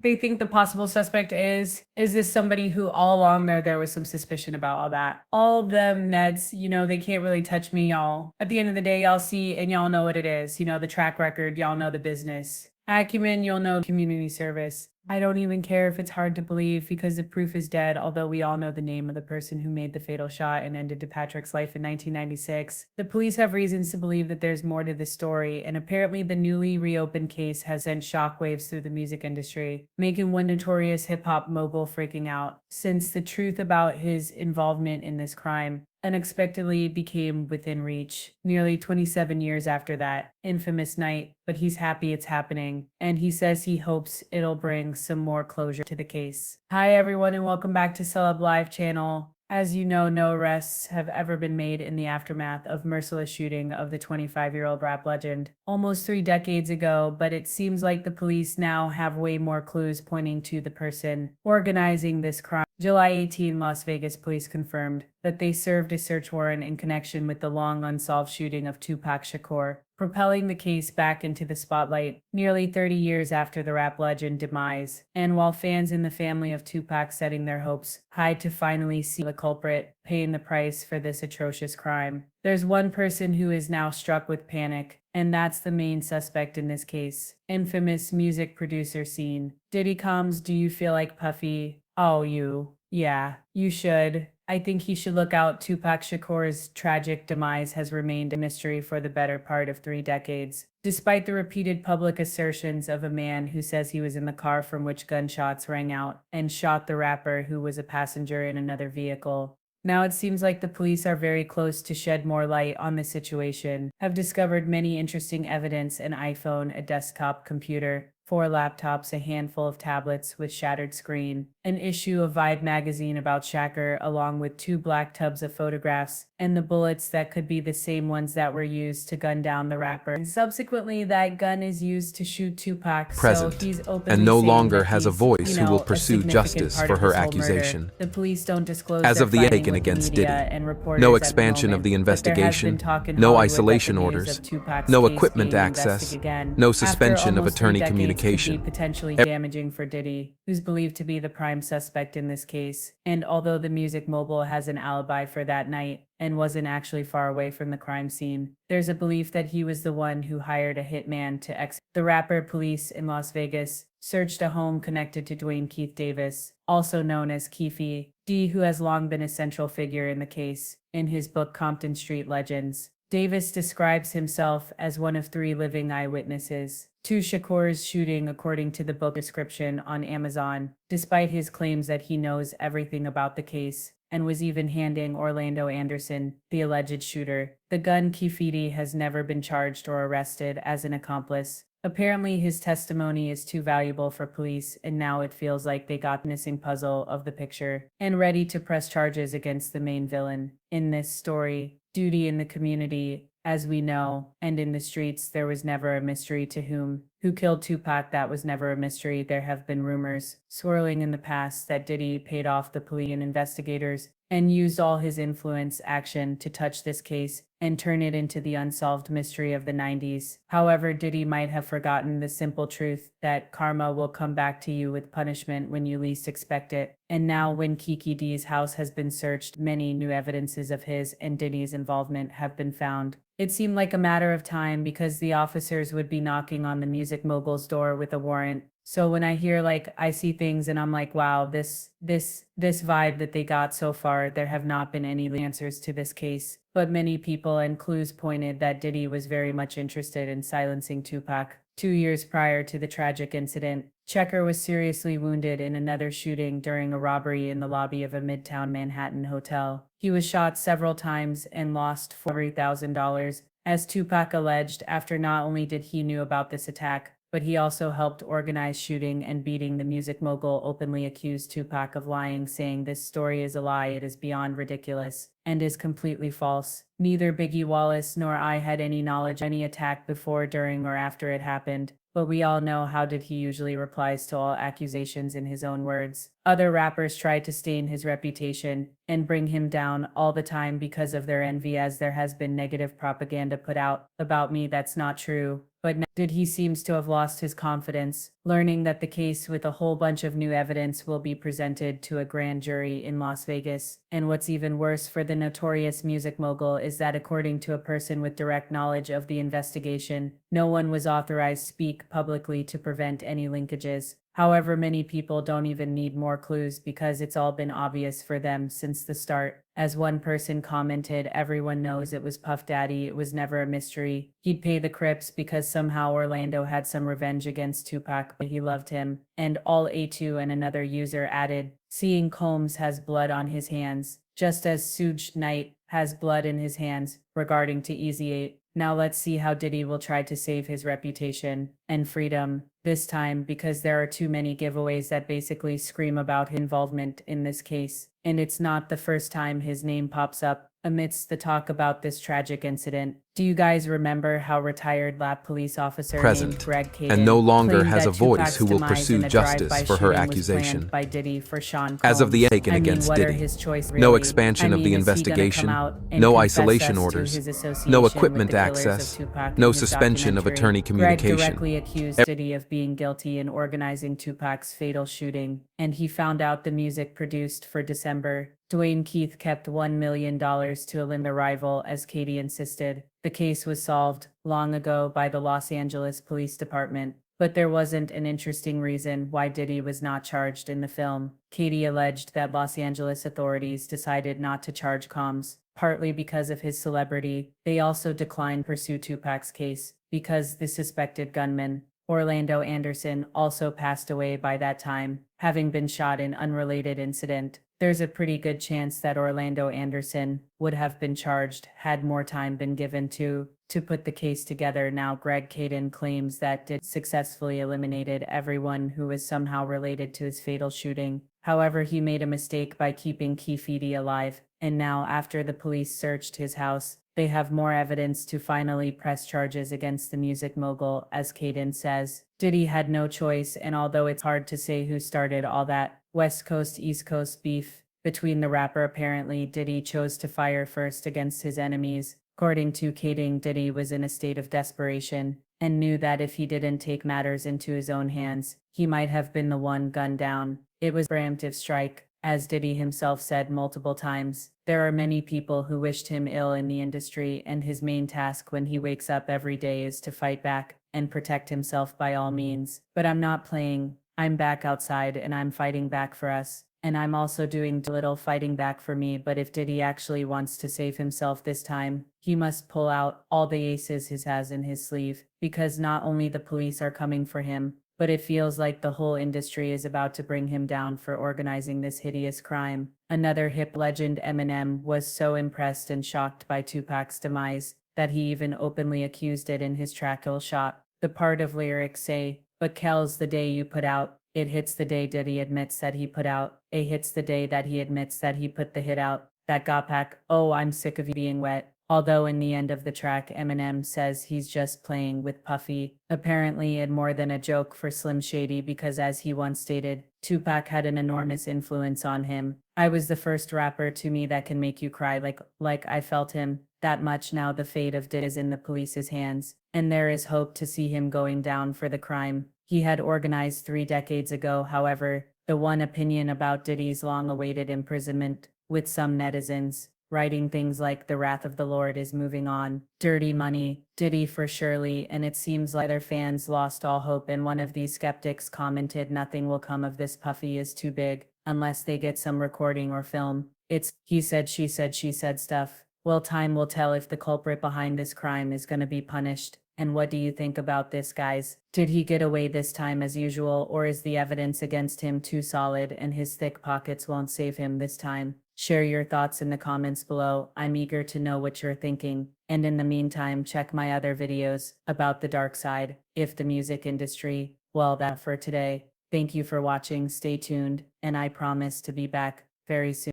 they think the possible suspect is this somebody who all along there was some suspicion about all that. All of them Neds, they can't really touch me, y'all. At the end of the day, y'all see and y'all know what it is. The track record, y'all know the business. Acumen, you'll know community service. I don't even care if it's hard to believe because the proof is dead, although we all know the name of the person who made the fatal shot and ended Patrick's life in 1996. The police have reasons to believe that there's more to this story, and apparently the newly reopened case has sent shockwaves through the music industry, making one notorious hip-hop mogul freaking out, since the truth about his involvement in this crime unexpectedly became within reach nearly 27 years after that infamous night, but he's happy it's happening, and he says he hopes it'll bring some more closure to the case. Hi everyone and welcome back to Celeb Live channel. As you know, no arrests have ever been made in the aftermath of merciless shooting of the 25-year-old rap legend almost 3 decades ago, but it seems like the police now have way more clues pointing to the person organizing this crime. July 18, Las Vegas police confirmed that they served a search warrant in connection with the long unsolved shooting of Tupac Shakur, propelling the case back into the spotlight nearly 30 years after the rap legend demise. And while fans in the family of Tupac setting their hopes high to finally see the culprit paying the price for this atrocious crime, there's one person who is now struck with panic, and that's the main suspect in this case, infamous music producer Scene. Diddy comes, do you feel like Puffy? Oh, yeah, you should. I think he should look out. Tupac Shakur's tragic demise has remained a mystery for the better part of 3 decades, despite the repeated public assertions of a man who says he was in the car from which gunshots rang out and shot the rapper who was a passenger in another vehicle. Now it seems like the police are very close to shed more light on the situation, have discovered many interesting evidence: an iPhone, a desktop computer, 4 laptops, a handful of tablets with shattered screen, an issue of Vibe magazine about Shakur, along with 2 black tubs of photographs, and the bullets that could be the same ones that were used to gun down the rapper. And subsequently, that gun is used to shoot Tupac, so he's openly and no saying longer that has a he's, voice who will a pursue significant justice part for of her this whole murder. accusation. The police don't disclose As their of the fighting taken with against media Diddy, and reporters no at the expansion of the moment, but there has been investigation, talk in no Hollywood that the isolation news orders, of Tupac's no case equipment being access, investigated again no after suspension of almost 3 attorney decades could be communication. potentially damaging for Diddy, who's believed to be the prime suspect in this case. And although the music mogul has an alibi for that night and wasn't actually far away from the crime scene, there's a belief that he was the one who hired a hitman to execute the rapper. Police in Las Vegas searched a home connected to Dwayne Keith Davis, also known as Keefy D, who has long been a central figure in the case. In his book Compton Street Legends, Davis describes himself as one of 3 living eyewitnesses to Shakur's shooting, according to the book description on Amazon, despite his claims that he knows everything about the case and was even handing Orlando Anderson, the alleged shooter, the gun. Keefy has never been charged or arrested as an accomplice. Apparently, his testimony is too valuable for police, and now it feels like they got the missing puzzle of the picture and ready to press charges against the main villain in this story. Duty in the community, as we know, and in the streets, there was never a mystery to who killed Tupac. That was never a mystery. There have been rumors swirling in the past that Diddy paid off the police and investigators and used all his influence action to touch this case and turn it into the unsolved mystery of the 90s. However, Diddy might have forgotten the simple truth that karma will come back to you with punishment when you least expect it. And now, when Kiki D's house has been searched, many new evidences of his and Diddy's involvement have been found. It seemed like a matter of time because the officers would be knocking on the music mogul's door with a warrant. So when I hear, I see things and I'm like, wow, this vibe that they got so far, there have not been any answers to this case. But many people and clues pointed that Diddy was very much interested in silencing Tupac. 2 years prior to the tragic incident, Shakur was seriously wounded in another shooting during a robbery in the lobby of a Midtown Manhattan hotel. He was shot several times and lost $40,000, as Tupac alleged, after not only did he knew about this attack, but he also helped organize shooting and beating. The music mogul openly accused Tupac of lying, saying this story is a lie, it is beyond ridiculous, and is completely false. Neither Biggie Wallace nor I had any knowledge of any attack before, during, or after it happened. But we all know how Diddy usually replies to all accusations in his own words. Other rappers tried to stain his reputation and bring him down all the time because of their envy, as there has been negative propaganda put out about me. That's not true. but now Diddy seems to have lost his confidence, learning that the case with a whole bunch of new evidence will be presented to a grand jury in Las Vegas. And what's even worse for the notorious music mogul is that according to a person with direct knowledge of the investigation, no one was authorized to speak publicly to prevent any linkages. However, many people don't even need more clues because it's all been obvious for them since the start. As one person commented, everyone knows it was Puff Daddy, it was never a mystery. He'd pay the Crips because somehow Orlando had some revenge against Tupac, but he loved him. And all A2 and another user added, seeing Combs has blood on his hands, just as Suge Knight has blood in his hands, regarding to Easy 8. Now let's see how Diddy will try to save his reputation and freedom this time, because there are too many giveaways that basically scream about his involvement in this case. And it's not the first time his name pops up amidst the talk about this tragic incident. Do you guys remember how retired lap police officer named Greg Caden and no longer claimed has that a voice Tupac's who will demise pursue in a justice drive-by for her shooting was accusation? planned by Diddy for Sean Combs? As of the taken against what are Diddy, his choices no really? expansion of the is he gonna investigation, come out and no confess isolation us to orders, his no association with equipment the killers of access, Tupac no in his suspension of documentary? attorney communication. Greg directly accused Diddy of being guilty in organizing Tupac's fatal shooting, and he found out the music produced for December. Dwayne Keith kept $1 million to eliminate the rival, as Katie insisted. The case was solved long ago by the Los Angeles Police Department, but there wasn't an interesting reason why Diddy was not charged in the film. Katie alleged that Los Angeles authorities decided not to charge Combs, partly because of his celebrity. They also declined to pursue Tupac's case because the suspected gunman, Orlando Anderson, also passed away by that time, having been shot in unrelated incident. There's a pretty good chance that Orlando Anderson would have been charged had more time been given to put the case together. Now Greg Caden claims that Diddy successfully eliminated everyone who was somehow related to his fatal shooting. However, he made a mistake by keeping Keefeedy alive, and now after the police searched his house, they have more evidence to finally press charges against the music mogul, as Caden says. Diddy had no choice, and although it's hard to say who started all that West Coast, East Coast beef between the rapper, apparently Diddy chose to fire first against his enemies. According to Caden, Diddy was in a state of desperation and knew that if he didn't take matters into his own hands, he might have been the one gunned down. It was a preemptive strike, as Diddy himself said multiple times. There are many people who wished him ill in the industry, and his main task when he wakes up every day is to fight back and protect himself by all means. But I'm not playing. I'm back outside and I'm fighting back for us. And I'm also doing a little fighting back for me, but if Diddy actually wants to save himself this time, he must pull out all the aces he has in his sleeve, because not only the police are coming for him, but it feels like the whole industry is about to bring him down for organizing this hideous crime. Another hip legend, Eminem, was so impressed and shocked by Tupac's demise that he even openly accused it in his track Kill Shot. The part of lyrics say, "But Kel's the day you put out. It hits the day Diddy admits that he put out. A hits the day that he admits that he put the hit out. That got back. Oh, I'm sick of you being wet." Although in the end of the track, Eminem says he's just playing with Puffy, apparently in more than a joke for Slim Shady, because as he once stated, Tupac had an enormous influence on him. "I was the first rapper to me that can make you cry like I felt him that much." Now the fate of Diddy is in the police's hands, and there is hope to see him going down for the crime he had organized 3 decades ago. However, the one opinion about Diddy's long-awaited imprisonment, with some netizens writing things like "the wrath of the Lord is moving on, dirty money, Diddy for surely," and it seems like their fans lost all hope, and one of these skeptics commented, "Nothing will come of this. Puffy is too big, unless they get some recording or film. It's he said, she said stuff." Well, time will tell if the culprit behind this crime is gonna be punished. And what do you think about this, guys? Did he get away this time as usual, or is the evidence against him too solid and his thick pockets won't save him this time? Share your thoughts in the comments below. I'm eager to know what you're thinking. And in the meantime, check my other videos about the dark side, if the music industry. Well, that's for today. Thank you for watching. Stay tuned, and I promise to be back very soon.